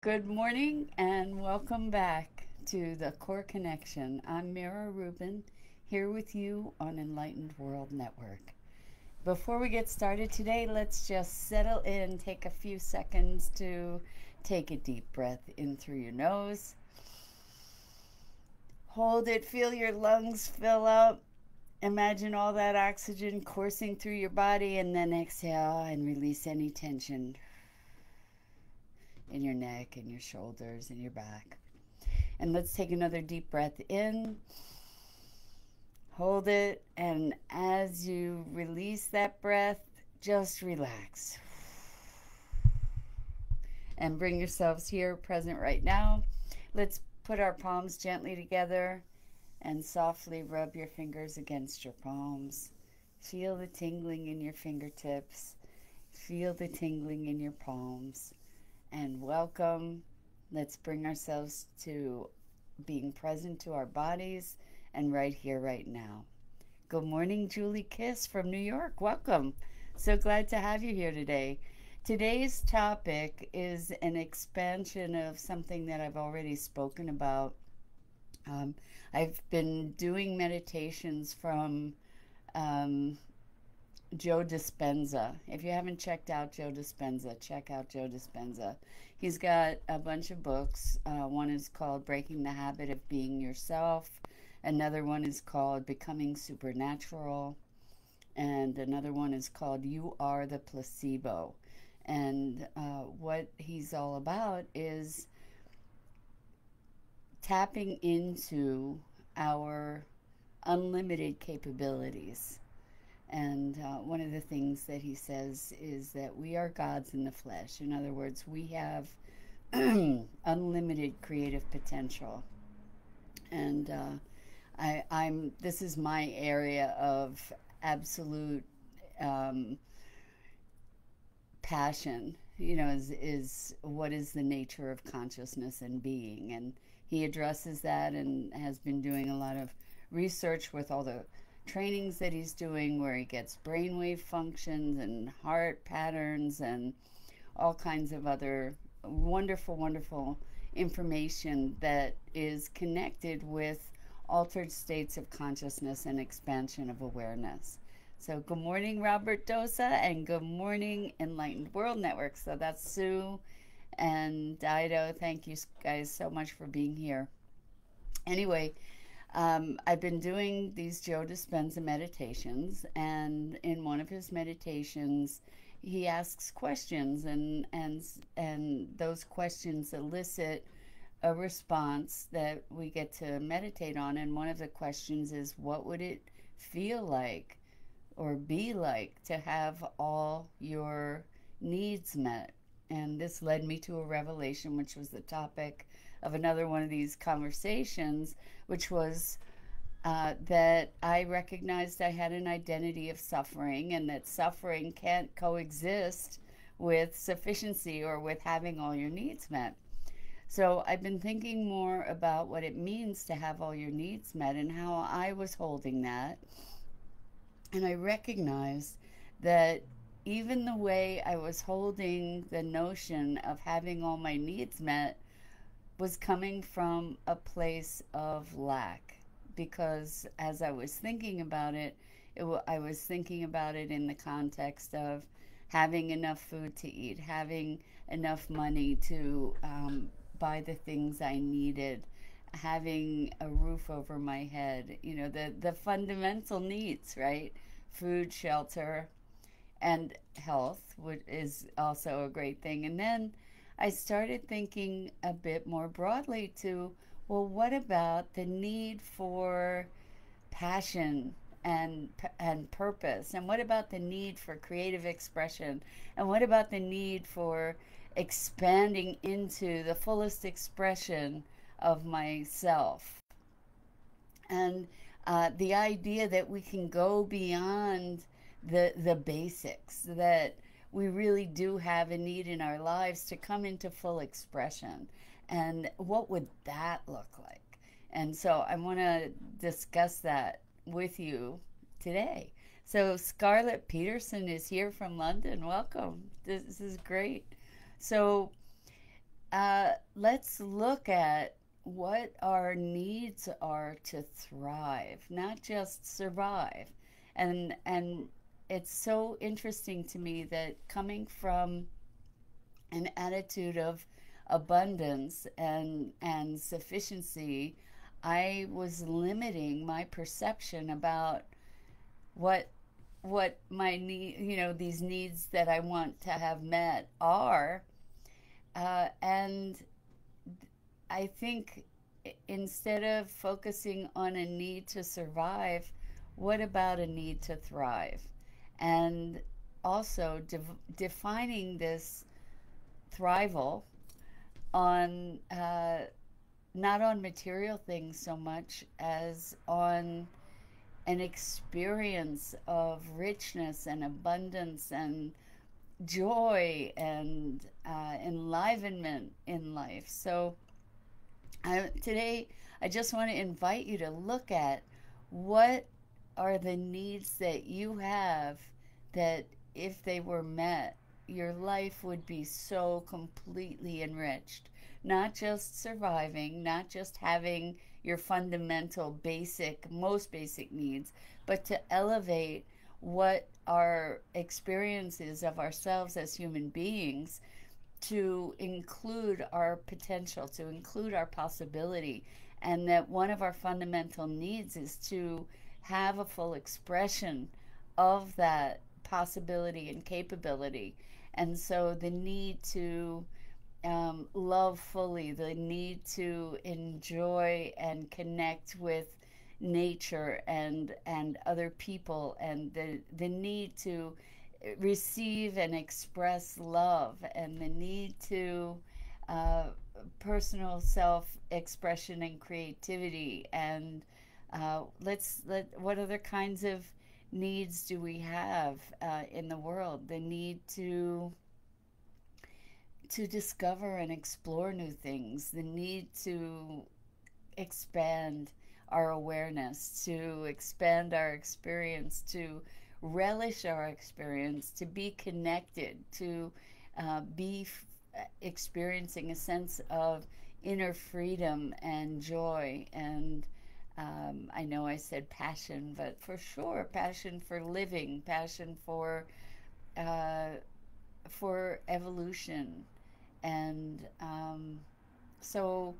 Good morning and welcome back to the Core Connection. I'm Mira Rubin, here with you on Enlightened World Network. Before we get started today, let's just settle in, take a few seconds to take a deep breath in through your nose. Hold it, feel your lungs fill up. Imagine all that oxygen coursing through your body, and then exhale and release any tension in your neck and your shoulders and your back. And let's take another deep breath in. Hold it. And as you release that breath, just relax. And bring yourselves here, present right now. Let's put our palms gently together and softly rub your fingers against your palms. Feel the tingling in your fingertips. Feel the tingling in your palms. And welcome. Let's bring ourselves to being present to our bodies and right here, right now. Good morning, Julie Kiss from New York. Welcome. So glad to have you here today. Today's topic is an expansion of something that I've already spoken about. I've been doing meditations from Joe Dispenza. If you haven't checked out Joe Dispenza, check out Joe Dispenza. He's got a bunch of books. One is called Breaking the Habit of Being Yourself. Another one is called Becoming Supernatural. And another one is called You Are the Placebo. And what he's all about is tapping into our unlimited capabilities. And one of the things that he says is that we are gods in the flesh. In other words, we have unlimited creative potential. And this is my area of absolute passion. Is what is the nature of consciousness and being. And he addresses that and has been doing a lot of research with all the trainings that he's doing where he gets brainwave functions and heart patterns and all kinds of other wonderful information that is connected with altered states of consciousness and expansion of awareness. So good morning, Robert Dosa, and good morning, Enlightened World Network. So that's Sue and Dido. Thank you guys so much for being here. Anyway, I've been doing these Joe Dispenza meditations, and in one of his meditations, he asks questions, and those questions elicit a response that we get to meditate on. And one of the questions is, what would it feel like or be like to have all your needs met? And this led me to a revelation, which was the topic of another one of these conversations, which was that I recognized I had an identity of suffering, and that suffering can't coexist with sufficiency or with having all your needs met. So I've been thinking more about what it means to have all your needs met and how I was holding that. And I recognized that even the way I was holding the notion of having all my needs met was coming from a place of lack. Because as I was thinking about it, I was thinking about it in the context of having enough food to eat, having enough money to buy the things I needed, having a roof over my head, the fundamental needs, right? Food, shelter, and health, which is also a great thing. And then I started thinking a bit more broadly to, well, what about the need for passion and purpose? And what about the need for creative expression? And what about the need for expanding into the fullest expression of myself? And the idea that we can go beyond the basics, that we really do have a need in our lives to come into full expression. And what would that look like? And so I want to discuss that with you today. So Scarlett Peterson is here from London. Welcome. This is great. So let's look at what our needs are to thrive, not just survive. And it's so interesting to me that coming from an attitude of abundance and sufficiency, I was limiting my perception about what what my need, these needs that I want to have met are. And I think instead of focusing on a need to survive, what about a need to thrive? And also defining this thrival on not on material things so much as on an experience of richness and abundance and joy and enlivenment in life. So today, I just want to invite you to look at what are the needs that you have that, if they were met, your life would be so completely enriched. Not just surviving, not just having your fundamental, basic, most basic needs, but to elevate what our experiences of ourselves as human beings, to include our potential, to include our possibility, and that one of our fundamental needs is to have a full expression of that possibility and capability. And so the need to love fully, the need to enjoy and connect with nature and other people, and the need to receive and express love, and the need to uh, personal self expression and creativity. And what other kinds of needs do we have in the world? The need to discover and explore new things, the need to expand our awareness, to expand our experience, to relish our experience, to be connected, to be experiencing a sense of inner freedom and joy. And I know I said passion, but for sure, passion for living, passion uh, for evolution. And so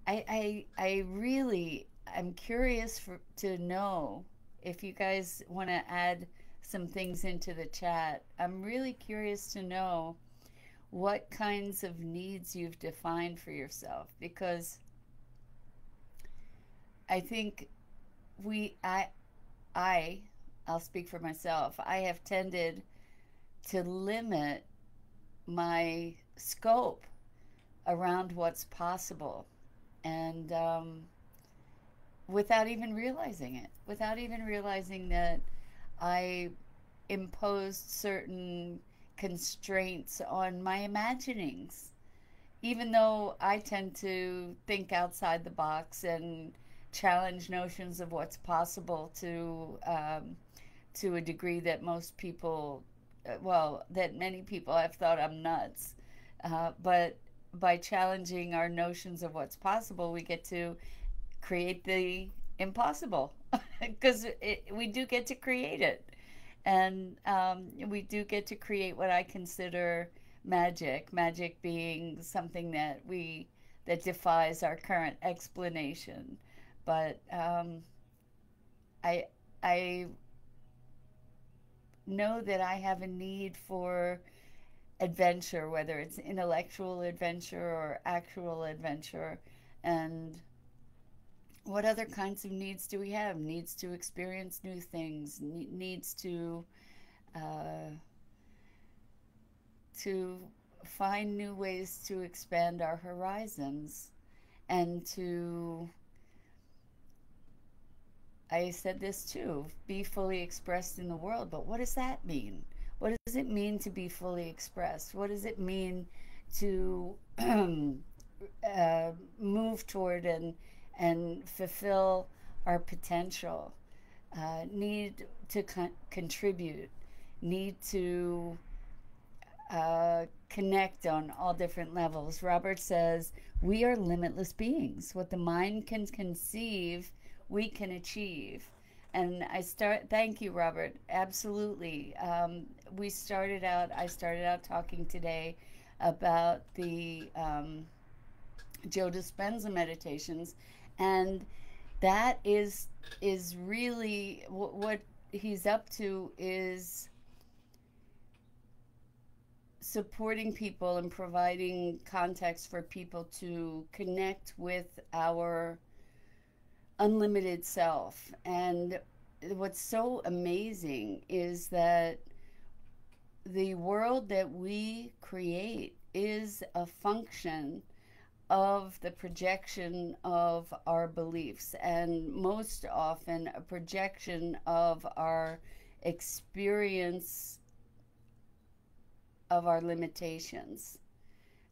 I really, I'm curious to know if you guys want to add some things into the chat. I'm really curious to know what kinds of needs you've defined for yourself, because I think we, I, I'll speak for myself. I have tended to limit my scope around what's possible, and without even realizing it, without even realizing that I imposed certain constraints on my imaginings, even though I tend to think outside the box and challenge notions of what's possible to a degree that most people, well, that many people have thought I'm nuts. But by challenging our notions of what's possible, we get to create the impossible, because we do get to create it. And we do get to create what I consider magic. Magic being something that defies our current explanation. But I I know that I have a need for adventure, whether it's intellectual adventure or actual adventure. And what other kinds of needs do we have? Needs to experience new things, needs uh, to find new ways to expand our horizons, and to, I said this too, be fully expressed in the world. But what does that mean? What does it mean to be fully expressed? What does it mean to move toward and fulfill our potential? Need to contribute, need to connect on all different levels. Robert says, we are limitless beings. What the mind can conceive, we can achieve. And thank you, Robert. Absolutely. I started out talking today about the Joe Dispenza meditations, and that is really what he's up to, is supporting people and providing context for people to connect with our unlimited self. And what's so amazing is that the world that we create is a function of the projection of our beliefs, and most often a projection of our experience of our limitations.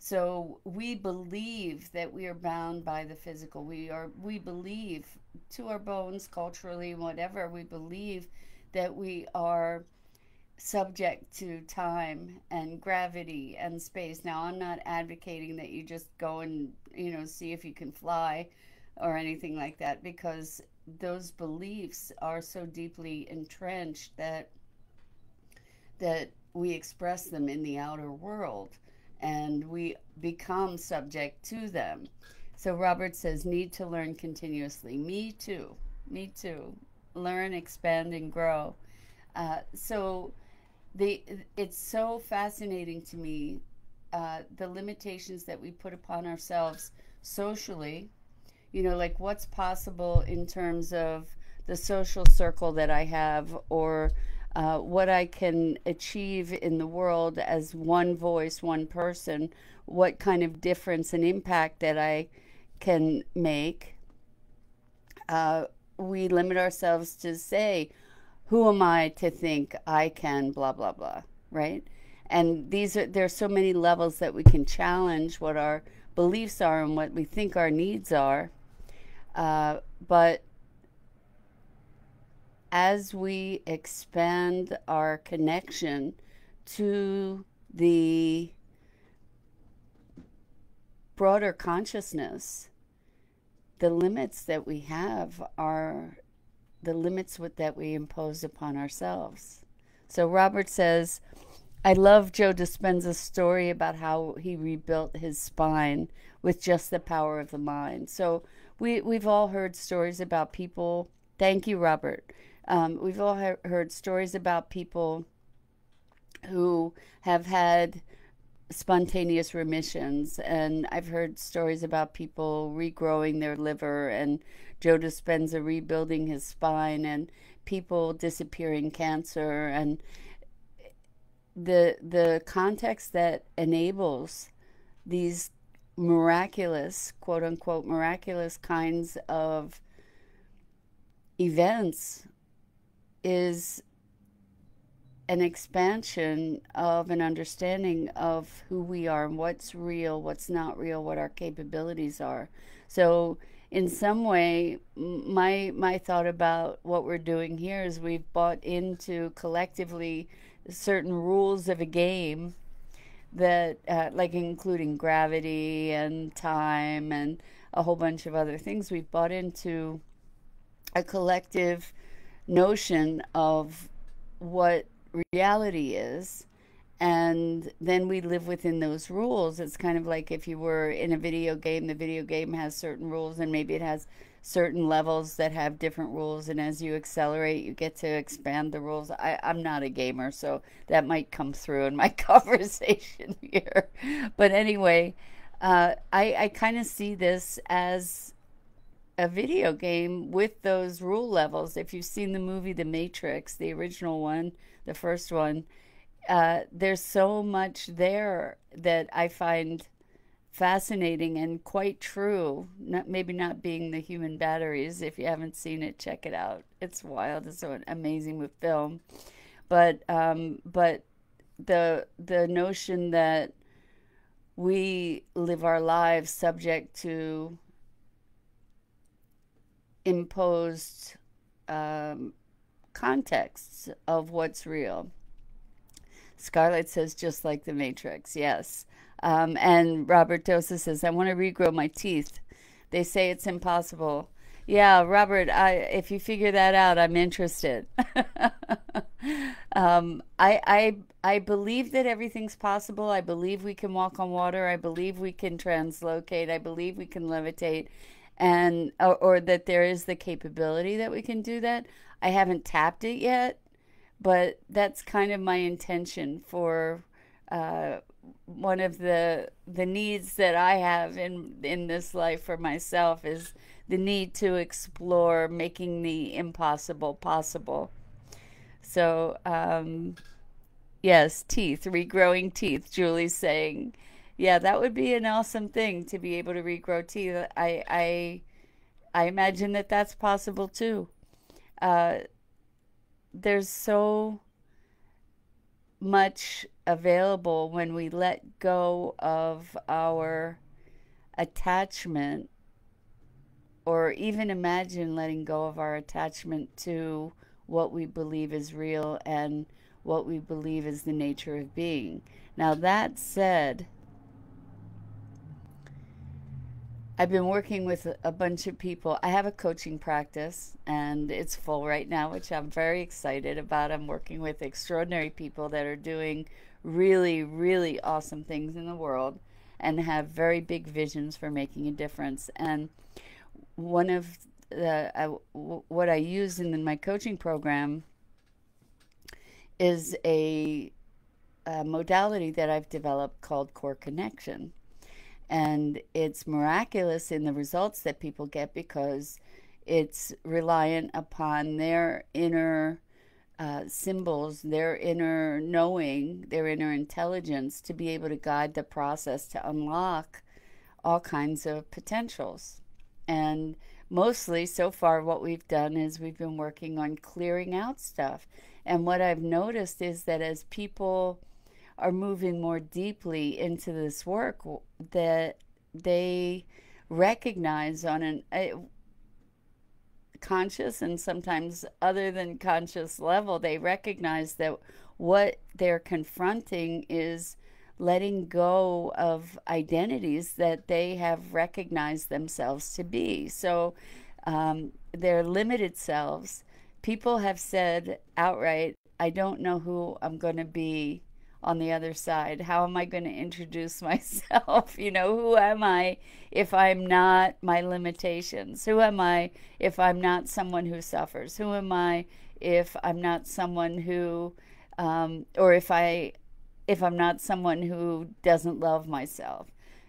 So we believe that we are bound by the physical. We believe to our bones, culturally, whatever, we believe that we are subject to time and gravity and space. Now, I'm not advocating that you just go and, see if you can fly or anything like that, because those beliefs are so deeply entrenched that we express them in the outer world and we become subject to them. So Robert says, need to learn continuously. Me too. Me too. Learn, expand, and grow. So it's so fascinating to me, the limitations that we put upon ourselves socially, like what's possible in terms of the social circle that I have, or what I can achieve in the world as one voice, one person, what kind of difference and impact that I can make. We limit ourselves to say, who am I to think I can blah blah blah, right? And there's so many levels that we can challenge what our beliefs are and what we think our needs are. But as we expand our connection to the broader consciousness, the limits that we have are the limits that we impose upon ourselves. So Robert says, I love Joe Dispenza's story about how he rebuilt his spine with just the power of the mind. So we've all heard stories about people. Thank you, Robert. We've all heard stories about people who have had spontaneous remissions, and I've heard stories about people regrowing their liver, and Joe Dispenza rebuilding his spine, and people disappearing cancer, and the context that enables these miraculous, quote unquote, miraculous kinds of events is an expansion of an understanding of who we are and what's real, what's not real, what our capabilities are. So in some way, my thought about what we're doing here is we've bought into collectively certain rules of a game that, like including gravity and time and a whole bunch of other things, we've bought into a collective notion of what reality is, and then we live within those rules. It's kind of like if you were in a video game, the video game has certain rules, and maybe it has certain levels that have different rules, and as you accelerate you get to expand the rules. I'm not a gamer, so that might come through in my conversation here, but anyway, I kind of see this as a video game with those rule levels. If you've seen the movie The Matrix, the original one, the first one, there's so much there that I find fascinating and quite true. Maybe not being the human batteries. If you haven't seen it, check it out. It's wild. It's so amazing with film. But the notion that we live our lives subject to imposed contexts of what's real. Scarlett says, just like the Matrix. Yes. And Robert Dosa says, I want to regrow my teeth. They say it's impossible. Yeah, Robert, if you figure that out, I'm interested. I believe that everything's possible. I believe we can walk on water. I believe we can translocate. I believe we can levitate, and or that there is the capability that we can do that. I haven't tapped it yet, but that's kind of my intention for uh, one of the needs that I have in this life for myself is the need to explore making the impossible possible. So, yes, teeth, regrowing teeth. Julie's saying, yeah, that would be an awesome thing to be able to regrow teeth. I imagine that that's possible too. Uh, there's so much available when we let go of our attachment, or even imagine letting go of our attachment to what we believe is real and what we believe is the nature of being. Now, that said, I've been working with a bunch of people. I have a coaching practice and it's full right now, which I'm very excited about. I'm working with extraordinary people that are doing really, really awesome things in the world and have very big visions for making a difference. And one of what I use in my coaching program is a modality that I've developed called core connection. And it's miraculous in the results that people get because it's reliant upon their inner symbols, their inner knowing, their inner intelligence to be able to guide the process to unlock all kinds of potentials. And mostly so far, what we've done is we've been working on clearing out stuff. And what I've noticed is that as people are moving more deeply into this work, that they recognize on an conscious and sometimes other than conscious level, they recognize that what they're confronting is letting go of identities that they have recognized themselves to be. So their limited selves, people have said outright, I don't know who I'm going to be on the other side. How am I going to introduce myself? Who am I if I'm not my limitations? Who am I if I'm not someone who suffers? Who am I if I'm not someone who, or if I'm not someone who doesn't love myself?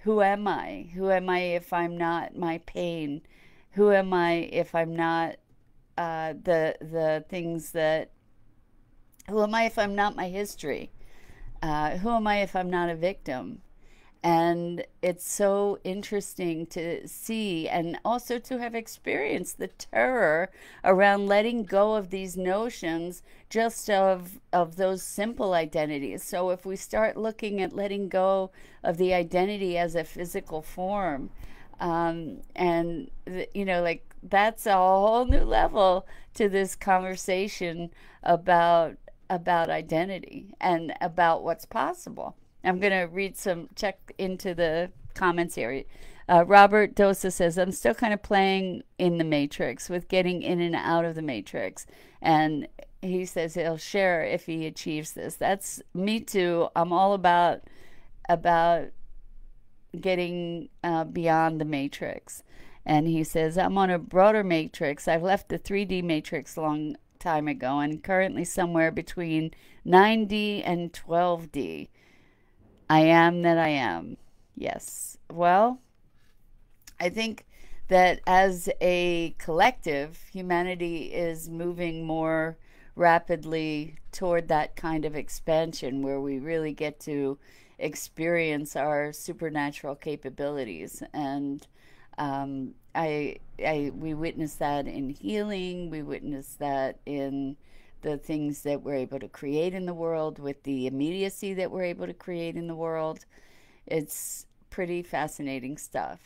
Who am I? Who am I if I'm not my pain? Who am I if I'm not the things that? Who am I if I'm not my history? Who am I if I'm not a victim? And it's so interesting to see and also to have experienced the terror around letting go of these notions just of those simple identities. So if we start looking at letting go of the identity as a physical form, and like that's a whole new level to this conversation about identity and about what's possible. I'm going to check into the comments here. Robert Dosa says, I'm still kind of playing in the matrix with getting in and out of the matrix. And he says he'll share if he achieves this. That's me too. I'm all about getting beyond the matrix. And he says, I'm on a broader matrix. I've left the 3D matrix long time ago and currently somewhere between 9D and 12D. I am that I am. Yes. Well, I think that as a collective, humanity is moving more rapidly toward that kind of expansion where we really get to experience our supernatural capabilities. And we witness that in healing. We witness that in the things that we're able to create in the world with the immediacy that we're able to create in the world. It's pretty fascinating stuff.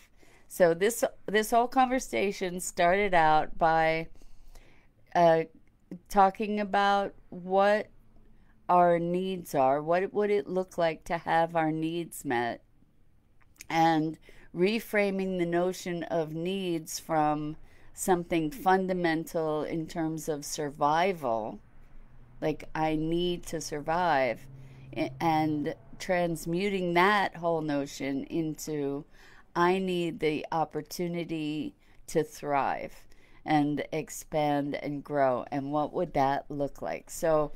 So this whole conversation started out by talking about what our needs are. What would it look like to have our needs met? And reframing the notion of needs from something fundamental in terms of survival, like I need to survive, and transmuting that whole notion into I need the opportunity to thrive and expand and grow. And what would that look like? So,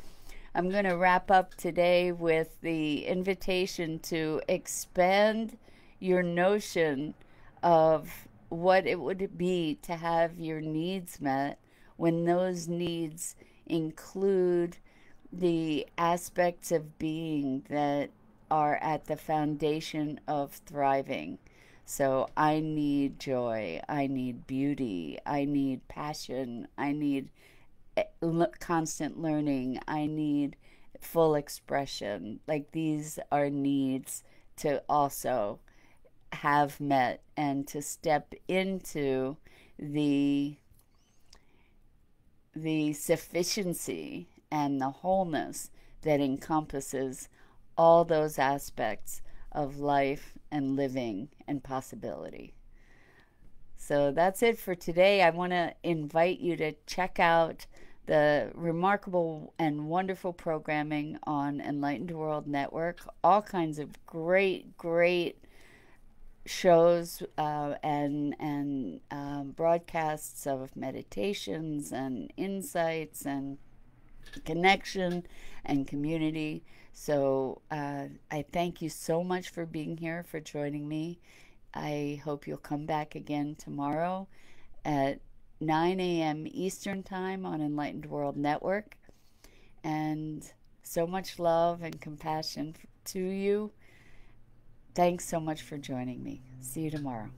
I'm going to wrap up today with the invitation to expand your notion of what it would be to have your needs met when those needs include the aspects of being that are at the foundation of thriving. So I need joy, I need beauty, I need passion, I need constant learning, I need full expression. Like these are needs to also have met and to step into the the sufficiency and the wholeness that encompasses all those aspects of life and living and possibility. So that's it for today. I want to invite you to check out the remarkable and wonderful programming on Enlightened World Network. All kinds of great shows and broadcasts of meditations and insights and connection and community. So I thank you so much for being here, for joining me. I hope you'll come back again tomorrow at 9 a.m. Eastern Time on Enlightened World Network. And so much love and compassion to you. Thanks so much for joining me. See you tomorrow.